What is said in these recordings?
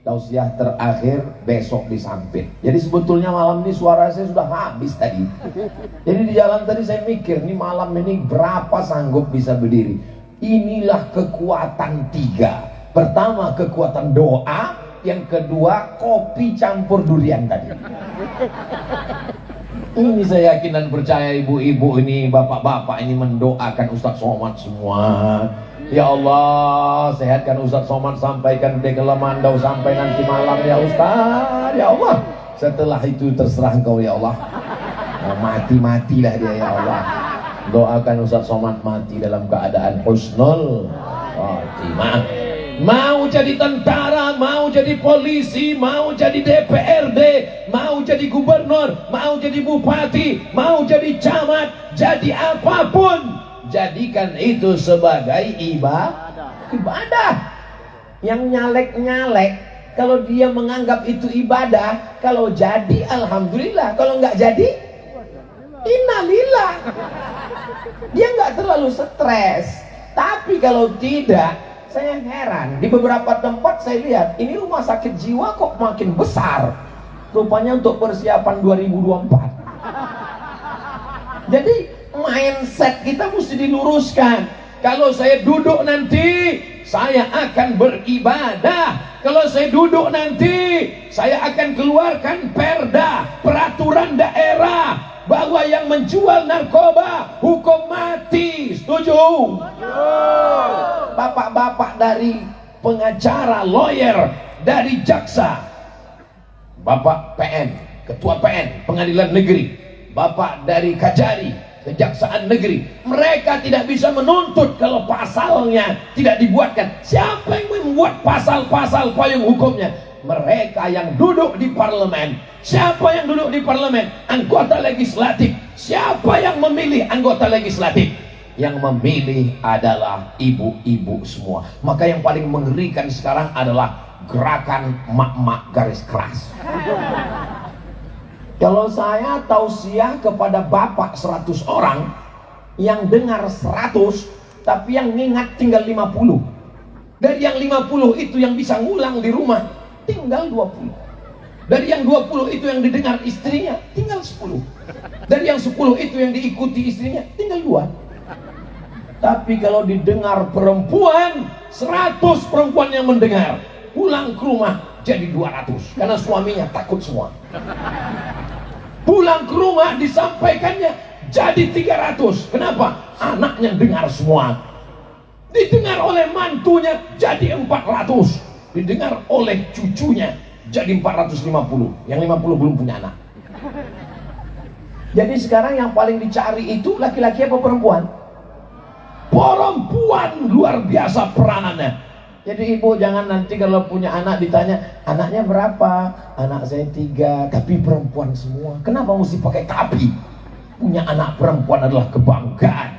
Tausiah terakhir besok di Sampit. Jadi sebetulnya malam ini suara saya sudah habis tadi. Jadi di jalan tadi saya mikir, nih malam ini berapa sanggup bisa berdiri. Inilah kekuatan tiga. Pertama kekuatan doa, yang kedua kopi campur durian tadi. Ini saya yakin dan percaya ibu-ibu ini, bapak-bapak ini mendoakan Ustadz Somad semua. Ya Allah, sehatkan Ustadz Somad, sampaikan ke Lemandau sampai nanti malam ya Ustadz. Ya Allah, setelah itu terserah Engkau ya Allah. Mati-matilah dia ya Allah. Doakan Ustadz Somad mati dalam keadaan husnul khotimah. Mau jadi tentara, mau jadi polisi, mau jadi DPRD, mau jadi gubernur, mau jadi bupati, mau jadi camat, jadi apapun, jadikan itu sebagai ibadah. Yang nyalek-nyalek, kalau dia menganggap itu ibadah, kalau jadi alhamdulillah, kalau nggak jadi innalillah. Dia nggak terlalu stres. Tapi kalau tidak, saya heran, di beberapa tempat saya lihat ini rumah sakit jiwa kok makin besar, rupanya untuk persiapan 2024. Jadi mindset kita mesti diluruskan. Kalau saya duduk nanti, saya akan beribadah. Kalau saya duduk nanti, saya akan keluarkan perda, peraturan daerah, bahwa yang menjual narkoba hukum mati. Setuju? Bapak-bapak dari pengacara, lawyer, dari jaksa, bapak PN, ketua PN, pengadilan negeri, bapak dari Kajari, kejaksaan negeri, mereka tidak bisa menuntut kalau pasalnya tidak dibuatkan. Siapa yang membuat pasal-pasal payung hukumnya? Mereka yang duduk di parlemen. Siapa yang duduk di parlemen? Anggota legislatif. Siapa yang memilih anggota legislatif? Yang memilih adalah ibu-ibu semua. Maka yang paling mengerikan sekarang adalah gerakan mak-mak garis keras. Kalau saya tausiah kepada bapak 100 orang, yang dengar 100, tapi yang ingat tinggal 50. Dari yang 50 itu yang bisa ngulang di rumah, tinggal 20. Dari yang 20 itu yang didengar istrinya, tinggal 10. Dari yang 10 itu yang diikuti istrinya, tinggal 2. Tapi kalau didengar perempuan, 100 perempuan yang mendengar, pulang ke rumah jadi 200, karena suaminya takut semua. Pulang ke rumah disampaikannya jadi 300. Kenapa? Anaknya dengar semua. Didengar oleh mantunya jadi 400. Didengar oleh cucunya jadi 450. Yang 50 belum punya anak. Jadi sekarang yang paling dicari itu laki-laki apa perempuan? Perempuan luar biasa peranannya. Jadi ibu jangan nanti kalau punya anak ditanya, anaknya berapa? Anak saya 3, tapi perempuan semua. Kenapa mesti pakai tapi? Punya anak perempuan adalah kebanggaan.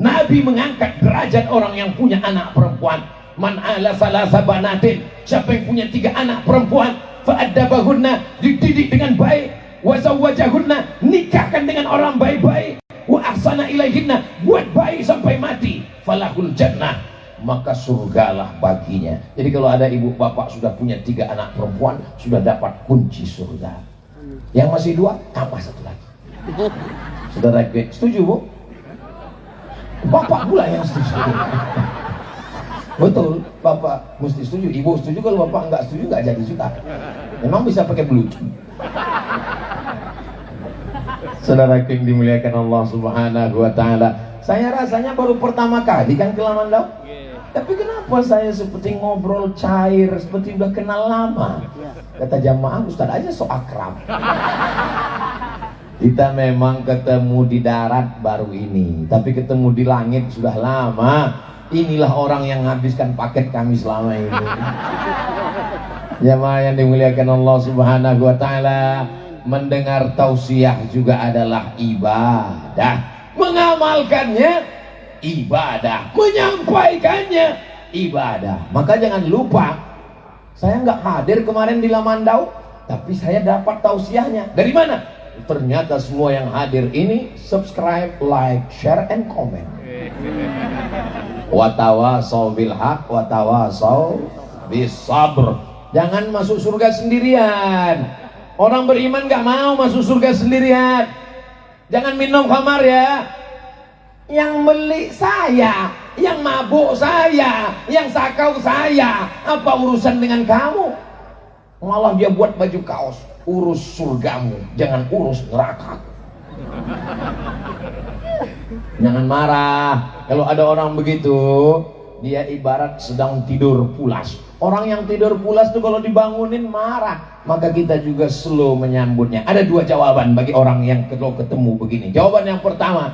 Nabi mengangkat derajat orang yang punya anak perempuan. Man ala salasa banatin, siapa yang punya 3 anak perempuan, fa'addabahunna, dididik dengan baik, wa zawwajahunna, nikahkan dengan orang baik-baik, wa ahsana ilaihinna, buat baik sampai mati, falahul jannah, maka surgalah baginya. Jadi kalau ada ibu bapak sudah punya 3 anak perempuan, sudah dapat kunci surga. Yang masih 2, tambah 1 lagi. Saudara, setuju bu? Bapak pula yang setuju. Betul, bapak mesti setuju, ibu setuju. Kalau bapak nggak setuju, nggak jadi juga. Memang bisa pakai bluetooth. Saudara yang dimuliakan Allah Subhanahu wa Ta'ala, saya rasanya baru pertama kali kan ke Lamandau. Tapi kenapa saya seperti ngobrol cair, seperti udah kenal lama? Kata jamaah, Ustaz aja so akrab. Kita memang ketemu di darat baru ini, tapi ketemu di langit sudah lama. Inilah orang yang menghabiskan paket kami selama ini. Jamaah yang dimuliakan Allah Subhanahu wa Ta'ala, mendengar tausiah juga adalah ibadah. Mengamalkannya ibadah, menyampaikannya ibadah. Maka jangan lupa, saya nggak hadir kemarin di Lamandau, tapi saya dapat tausiahnya. Dari mana? Ternyata semua yang hadir ini subscribe, like, share, and comment. Watawasau bil haq, watawasau bisabr. Jangan masuk surga sendirian. Orang beriman gak mau masuk surga sendirian. Jangan minum khamar ya. Yang beli saya, yang mabuk saya, yang sakau saya. Apa urusan dengan kamu? Malah dia buat baju kaos. Urus surgamu, jangan urus neraka. Jangan marah. Kalau ada orang begitu, dia ibarat sedang tidur pulas. Orang yang tidur pulas itu kalau dibangunin marah. Maka kita juga slow menyambutnya. Ada dua jawaban bagi orang yang kalau ketemu begini. Jawaban yang pertama,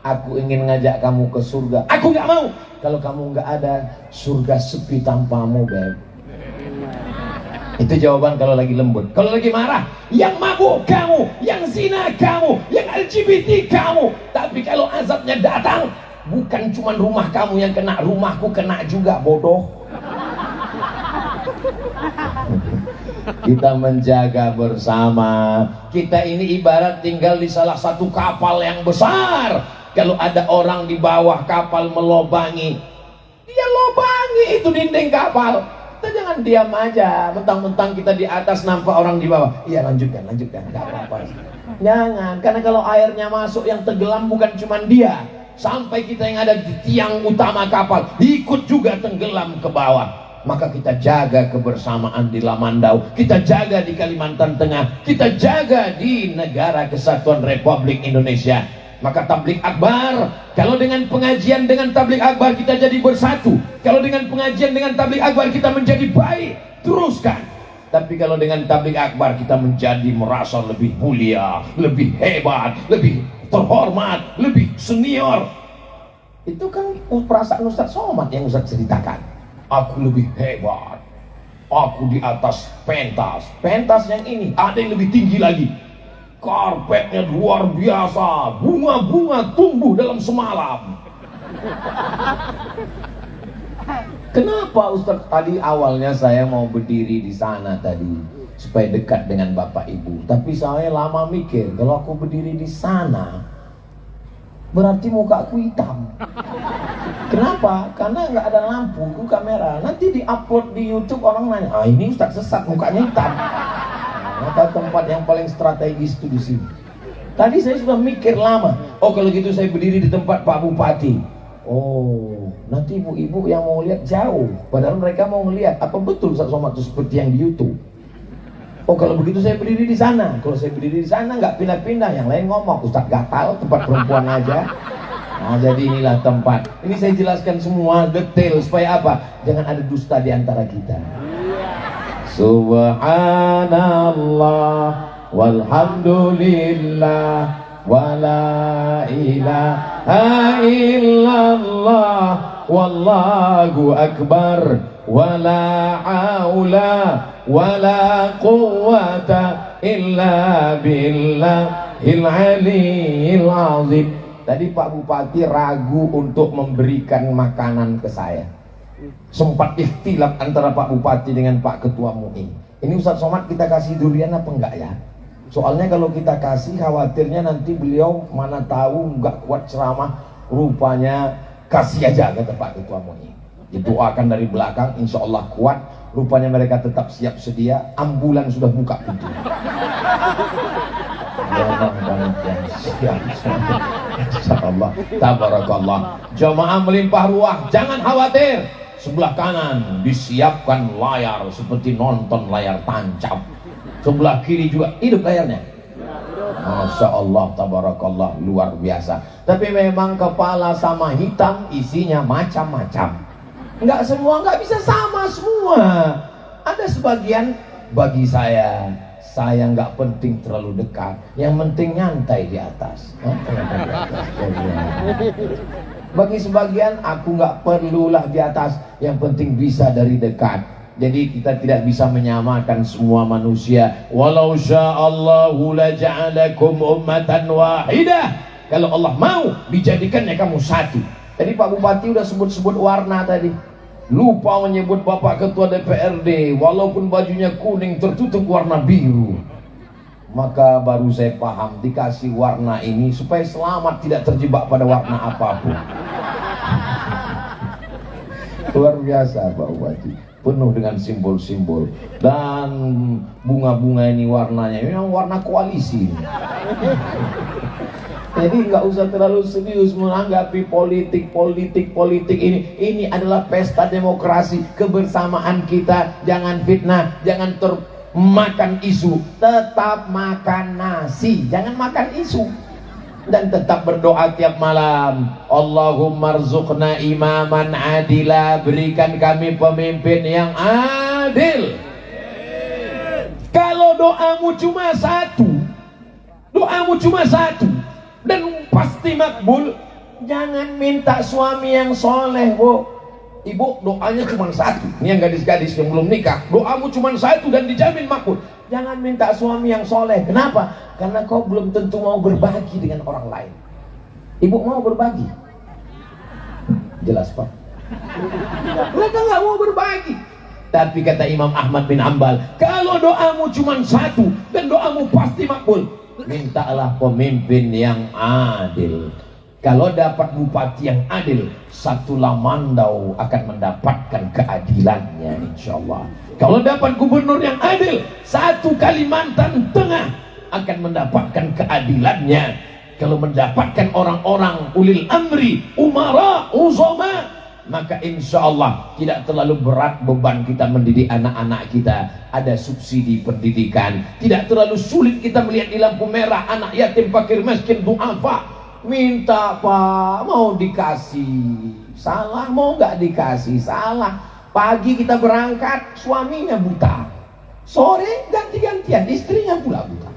aku ingin ngajak kamu ke surga. Aku nggak mau. Kalau kamu nggak ada, surga sepi tanpamu, Beb. Itu jawaban kalau lagi lembut. Kalau lagi marah, yang mabuk kamu, yang zina kamu, yang LGBT kamu. Tapi kalau azabnya datang, bukan cuma rumah kamu yang kena, rumahku kena juga, bodoh. Kita menjaga bersama. Kita ini ibarat tinggal di salah satu kapal yang besar. Kalau ada orang di bawah kapal melobangi, dia lobangi itu dinding kapal. Kita jangan diam aja, mentang-mentang kita di atas nampak orang di bawah. Iya, lanjutkan, nggak apa-apa. Jangan, karena kalau airnya masuk yang tenggelam bukan cuma dia, sampai kita yang ada di tiang utama kapal ikut juga tenggelam ke bawah. Maka kita jaga kebersamaan di Lamandau, kita jaga di Kalimantan Tengah, kita jaga di Negara Kesatuan Republik Indonesia. Maka tablik akbar, kalau dengan pengajian dengan tablik akbar kita jadi bersatu, kalau dengan pengajian dengan tablik akbar kita menjadi baik, teruskan. Tapi kalau dengan tablik akbar kita menjadi merasa lebih mulia, lebih hebat, lebih terhormat, lebih senior, itu kan perasaan Ustaz Somad yang Ustaz ceritakan. Aku lebih hebat, aku di atas pentas, pentas yang ini ada yang lebih tinggi lagi. Karpetnya luar biasa, bunga-bunga tumbuh dalam semalam. Kenapa Ustaz? Tadi awalnya saya mau berdiri di sana tadi supaya dekat dengan Bapak Ibu, tapi saya lama mikir kalau aku berdiri di sana berarti mukaku hitam. Kenapa? Karena nggak ada lampu, kamera. Nanti diupload di YouTube orang nanya, ah ini Ustaz sesat mukanya hitam. Maka tempat yang paling strategis itu di sini. Tadi saya sudah mikir lama. Oh kalau gitu saya berdiri di tempat Pak Bupati. Oh nanti ibu-ibu yang mau lihat jauh. Padahal mereka mau ngelihat apa betul Ustaz Somad itu seperti yang di YouTube. Oh kalau begitu saya berdiri di sana. Kalau saya berdiri di sana nggak pindah-pindah. Yang lain ngomong Ustaz gatal tempat perempuan aja. Nah jadi inilah tempat. Ini saya jelaskan semua detail supaya apa? Jangan ada dusta di antara kita. Subhanallah walhamdulillah wala ilaha illallah wallahu akbar wala haula wala quwwata illa billahil aliyil azim. Tadi Pak Bupati ragu untuk memberikan makanan ke saya. Sempat ikhtilaf antara Pak Bupati dengan Pak Ketua MUI. Ini Ustaz Somad kita kasih durian apa enggak ya? Soalnya kalau kita kasih khawatirnya nanti beliau mana tahu enggak kuat ceramah, rupanya kasih aja kata Pak Ketua MUI. Didoakan dari belakang, insya Allah kuat. Rupanya mereka tetap siap sedia. Ambulan sudah buka pintu. Insyaallah, tabarakallah. Jamaah melimpah ruah, jangan khawatir. Sebelah kanan disiapkan layar seperti nonton layar tancap. Sebelah kiri juga hidup layarnya. Masya Allah, tabarakallah, luar biasa. Tapi memang kepala sama hitam isinya macam-macam. Nggak semua, nggak bisa sama semua. Ada sebagian bagi saya nggak penting terlalu dekat. Yang penting nyantai di atas. Bagi sebagian aku nggak perlulah di atas, yang penting bisa dari dekat. Jadi kita tidak bisa menyamakan semua manusia. Walau sya'allahu laja'alakum ummatan wahidah. Kalau Allah mau dijadikannya kamu satu. Tadi Pak Bupati udah sebut-sebut warna tadi. Lupa menyebut Bapak Ketua DPRD, walaupun bajunya kuning tertutup warna biru. Maka baru saya paham dikasih warna ini supaya selamat tidak terjebak pada warna apapun. Luar biasa Pak Bupati. penuh dengan simbol-simbol, dan bunga-bunga ini warnanya memang warna koalisi. Jadi nggak usah terlalu serius menanggapi politik ini. Ini adalah pesta demokrasi, kebersamaan kita. Jangan fitnah, jangan termakan isu. Tetap makan nasi, jangan makan isu. Dan tetap berdoa tiap malam. Allahumma rzuqna imaman adila, berikan kami pemimpin yang adil. Kalau doamu cuma satu, dan pasti makbul, jangan minta suami yang soleh, Bu. Ibu doanya cuma satu. Ini yang gadis-gadis yang belum nikah, doamu cuma satu dan dijamin makbul. Jangan minta suami yang soleh. Kenapa? Karena kau belum tentu mau berbagi dengan orang lain. Ibu mau berbagi? Jelas, Pak. Mereka nggak mau berbagi. Tapi kata Imam Ahmad bin Hanbal, kalau doamu cuma satu dan doamu pasti makbul, mintalah pemimpin yang adil. Kalau dapat bupati yang adil, satu Lamandau akan mendapatkan keadilannya, insya Allah. Kalau dapat gubernur yang adil, satu Kalimantan Tengah akan mendapatkan keadilannya. Kalau mendapatkan orang-orang ulil amri, umara, uzama, maka insya Allah tidak terlalu berat beban kita mendidik anak-anak kita. Ada subsidi pendidikan, tidak terlalu sulit kita melihat di lampu merah anak yatim, fakir, miskin, du'afa, minta Pak, mau dikasih salah, mau nggak dikasih salah. Pagi kita berangkat, suaminya buta, sore ganti-gantian, istrinya pula buta.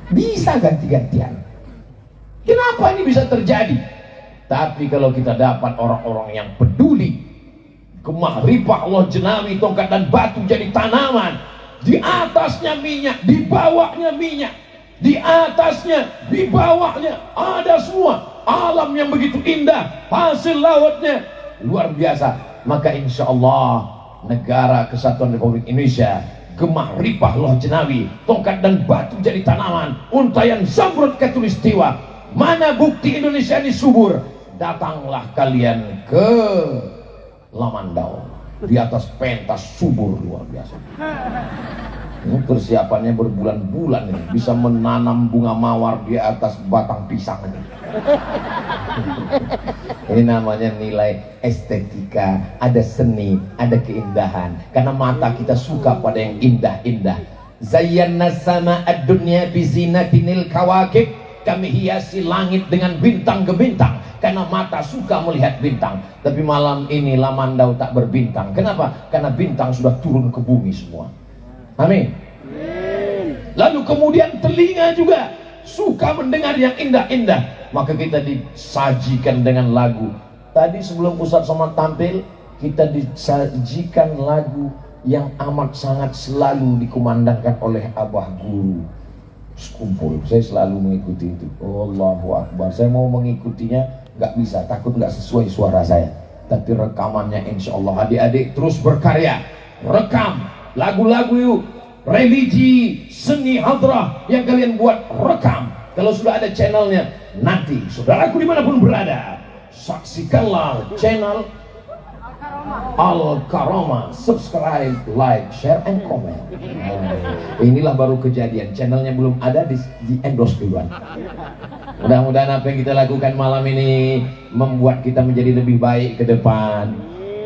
Bisa ganti-gantian. Kenapa ini bisa terjadi? Tapi kalau kita dapat orang-orang yang peduli, Gemah Ripah Allah Jenawi, tongkat dan batu jadi tanaman, di atasnya minyak, di bawahnya minyak, di atasnya, di bawahnya ada semua alam yang begitu indah, hasil lautnya luar biasa. Maka insya Allah negara kesatuan Republik Indonesia, Gemah Ripah Allah Jenawi, tongkat dan batu jadi tanaman, untayan zamrud katulistiwa. Mana bukti Indonesia ini subur? Datanglah kalian ke Lamandau, di atas pentas subur luar biasa. Ini persiapannya berbulan-bulan ini, bisa menanam bunga mawar di atas batang pisang ini. Ini namanya nilai estetika, ada seni, ada keindahan. Karena mata kita suka pada yang indah-indah. Zayyana sama ad-dunya bizinatinil kawakib. Kami hiasi langit dengan bintang gebintang, karena mata suka melihat bintang. Tapi malam ini Lamandau tak berbintang. Kenapa? Karena bintang sudah turun ke bumi semua. Amin. Lalu kemudian telinga juga suka mendengar yang indah-indah. Maka kita disajikan dengan lagu. Tadi sebelum Ustadz Somad tampil, kita disajikan lagu yang amat sangat selalu dikumandangkan oleh Abah Guru. Kumpul, saya selalu mengikuti itu. Allahu Akbar. Saya mau mengikutinya, nggak bisa, takut nggak sesuai suara saya. Tapi rekamannya insya Allah. Adik-adik terus berkarya, rekam lagu-lagu yuk, religi, seni hadrah yang kalian buat, rekam. Kalau sudah ada channelnya, nanti saudaraku dimanapun berada, saksikanlah channel Al-Karomah, subscribe, like, share, and comment. Inilah baru kejadian, channelnya belum ada, di endorse duluan. Mudah-mudahan apa yang kita lakukan malam ini membuat kita menjadi lebih baik ke depan.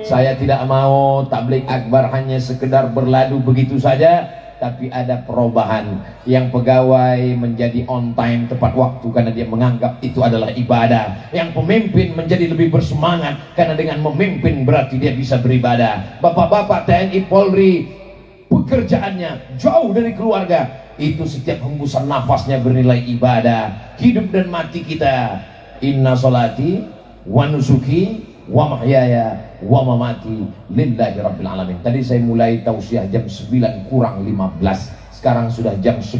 Saya tidak mau tabligh akbar hanya sekedar berladu begitu saja, tapi ada perubahan. Yang pegawai menjadi on time, tepat waktu, karena dia menganggap itu adalah ibadah. Yang pemimpin menjadi lebih bersemangat, karena dengan memimpin berarti dia bisa beribadah. Bapak-bapak TNI Polri, pekerjaannya jauh dari keluarga, itu setiap hembusan nafasnya bernilai ibadah. Hidup dan mati kita, inna salati wa nusuki wa mahyaya wa mamati lillahi rabbil alamin. Tadi saya mulai tausiah jam 9 kurang 15, sekarang sudah jam 10.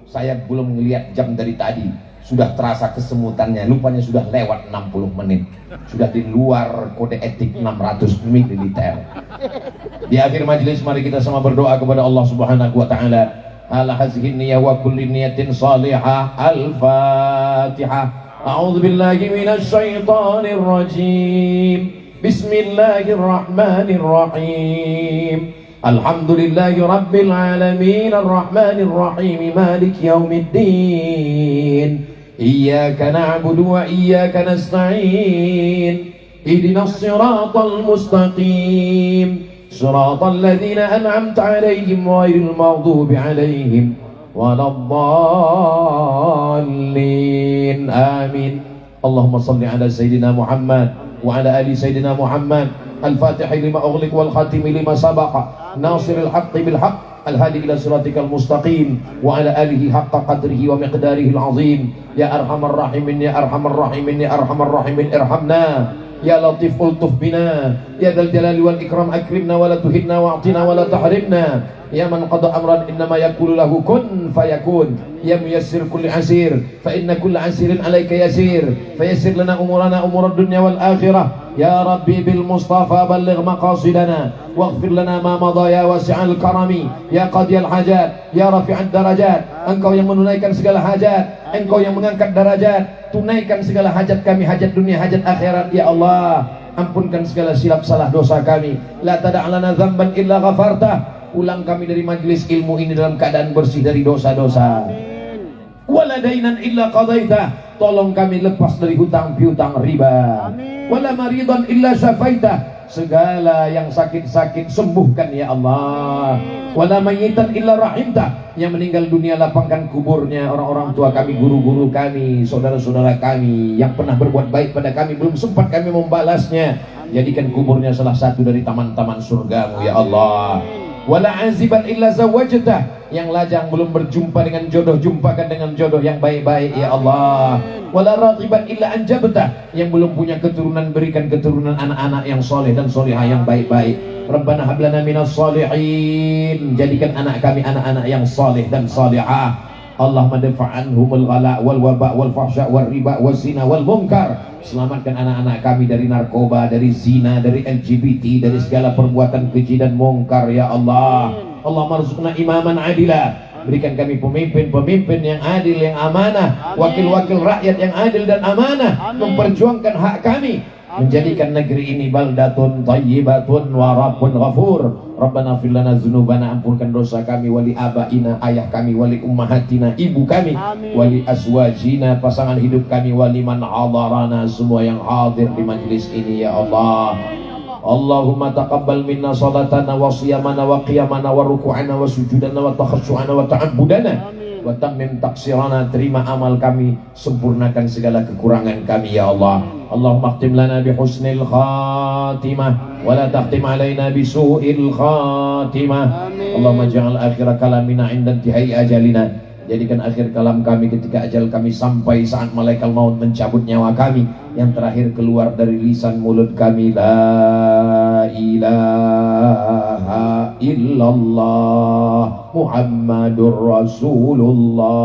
Saya belum melihat jam dari tadi, sudah terasa kesemutannya, lupanya sudah lewat 60 menit, sudah di luar kode etik 600 mililiter. Di akhir majelis mari kita sama berdoa kepada Allah Subhanahu wa taala. Ala hazihi niyyah wa kulli niyatin salihah. Al-Fatihah. A'udzu billahi minasy syaithanir rajim. Bismillahirrahmanirrahim. Alhamdulillahi Rabbil Alamin Ar-Rahmanir Rahim Malik Yaumiddin. Iyyaka na'budu wa iyyaka nasta'in. Ihdinas siratal mustaqim. Siratal ladzina an'amta 'alaihim ghairil maghdubi 'alaihim waladdallin. Amin. Allahumma salli ala Sayyidina Muhammad wa ala ali Sayyidina Muhammad. Al-Fatihah lima ughliq wal khatimi lima sabaqa nasiril haqqi bil haqq al-hadi ila siratikal mustaqim wa ala alihi haqqa qadrihi wa miqdarihi al-azim. Ya arhamar rahimin ya arhamar rahimin ya arhamar rahimin irhamna ya latif ultuf bina ya dzal jalali wal ikram akrimna wa la tuhinna wa'tina wa la tahrimna ya man qada amran innama yaqulu lahu kun fayakun ya muyassir kulli asir fa inna kulla asirin alayka yasir fayassir lana umurana umurad dunya wal akhirah ya rabbi bil mustafa balligh maqasidana waghfir lana ma madha ya wasi'al karami ya qadiyal hajat ya rafi'ad darajat. Engkau yang menunaikan segala hajat, engkau yang mengangkat derajat, tunaikan segala hajat kami, hajat dunia, hajat akhirat ya Allah. Ampunkan segala silap salah dosa kami. La tada' lana dzamban illa ghafartah. Pulang kami dari majelis ilmu ini dalam keadaan bersih dari dosa-dosa. Wala dainan illa qadaitah. Tolong kami lepas dari hutang piutang riba. Wala maridan illa syafaitah. Segala yang sakit-sakit sembuhkan ya Allah. Wala mayyitan illa rahimtah. Yang meninggal dunia lapangkan kuburnya. Orang-orang tua kami, guru-guru kami, saudara-saudara kami yang pernah berbuat baik pada kami, belum sempat kami membalasnya, jadikan kuburnya salah satu dari taman-taman surgamu ya Allah. Wala aziban illa zawajtah. Yang lajang belum berjumpa dengan jodoh, jumpakan dengan jodoh yang baik-baik ya Allah. Wala raghiban illa anjabtah. Yang belum punya keturunan, berikan keturunan anak-anak yang soleh dan solehah yang baik-baik. Rabbana hablana minas solihin. Jadikan anak kami anak-anak yang soleh dan solehah. Allahumma dafa'anhumul ghala wal waba wal fahsya wal riba wal zina wal munkar. Selamatkan anak-anak kami dari narkoba, dari zina, dari LGBT, dari segala perbuatan keji dan mungkar ya Allah. Allahumma rzuqna imaman adila. Berikan kami pemimpin-pemimpin yang adil, yang amanah, wakil-wakil rakyat yang adil dan amanah, memperjuangkan hak kami, menjadikan negeri ini baldatun thayyibatun wa rabbun ghafur. Rabbana fir lana dzunubana, ampunkan dosa kami, wali abaina, ayah kami, wali ummahatina, ibu kami, wali azwajina, pasangan hidup kami, wali man hadarana, semua yang hadir di majlis ini ya Allah. Allahumma taqabbal minna salatana wa siyamana wa qiyamana wa ruku'ana wa sujudana wa takhassu'ana wa ta'abbudana wa tammim taqsirana. Terima amal kami, sempurnakan segala kekurangan kami ya Allah. Allahumma khtim lana bi husnil khatimah wa la takhtim alaina bi su'il khatimah. Allahumma ja'al akhir kalamina 'inda intihai ajalina. Jadikan akhir kalam kami ketika ajal kami sampai, saat malaikat maut mencabut nyawa kami, yang terakhir keluar dari lisan mulut kami, la ilaha illallah Muhammadur Rasulullah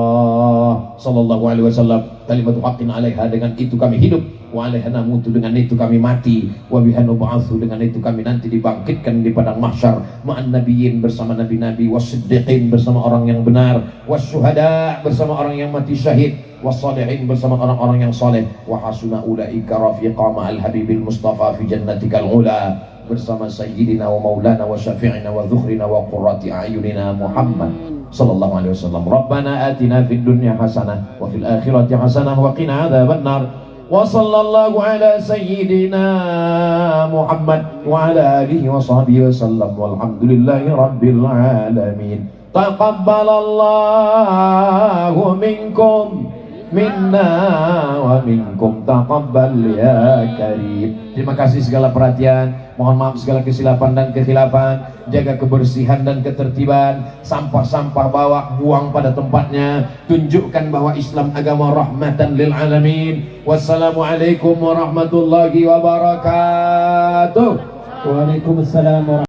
sallallahu alaihi wasallam. Kalimatu haqqin 'alaiha, dengan itu kami hidup, wa 'alaiha namutu, dengan itu kami mati, wa biha nub'atsu, dengan itu kami nanti dibangkitkan di padang mahsyar ma'an nabiyyin, bersama nabi-nabi, was-siddiqin, bersama orang yang benar, was-syuhada, bersama orang yang mati syahid, was-shalihin, bersama orang-orang yang saleh, wa hasuna ulaika rafiqa ma'al habibil mustafa fi jannatikal ula, bersama sayyidina wa maulana wa syafi'ina wa dhukhrina wa qurrati a'yunina Muhammad sallallahu alaihi wasallam. Rabbana atina fid dunya hasanah wa fil akhirati hasanah wa qina adzabannar. Wa sallallahu ala sayyidina Muhammad wa ala alihi wa sahbihi wasallam, walhamdulillahi rabbil alamin. Taqabbalallahu minkum minna wa minkum taqabbal ya karim. Terima kasih segala perhatian, mohon maaf segala kesilapan dan kekhilafan. Jaga kebersihan dan ketertiban, sampah-sampah bawa, buang pada tempatnya. Tunjukkan bahwa Islam agama rahmatan lil alamin. Wassalamualaikum warahmatullahi wabarakatuh. Waalaikumsalam warahmatullahi wabarakatuh.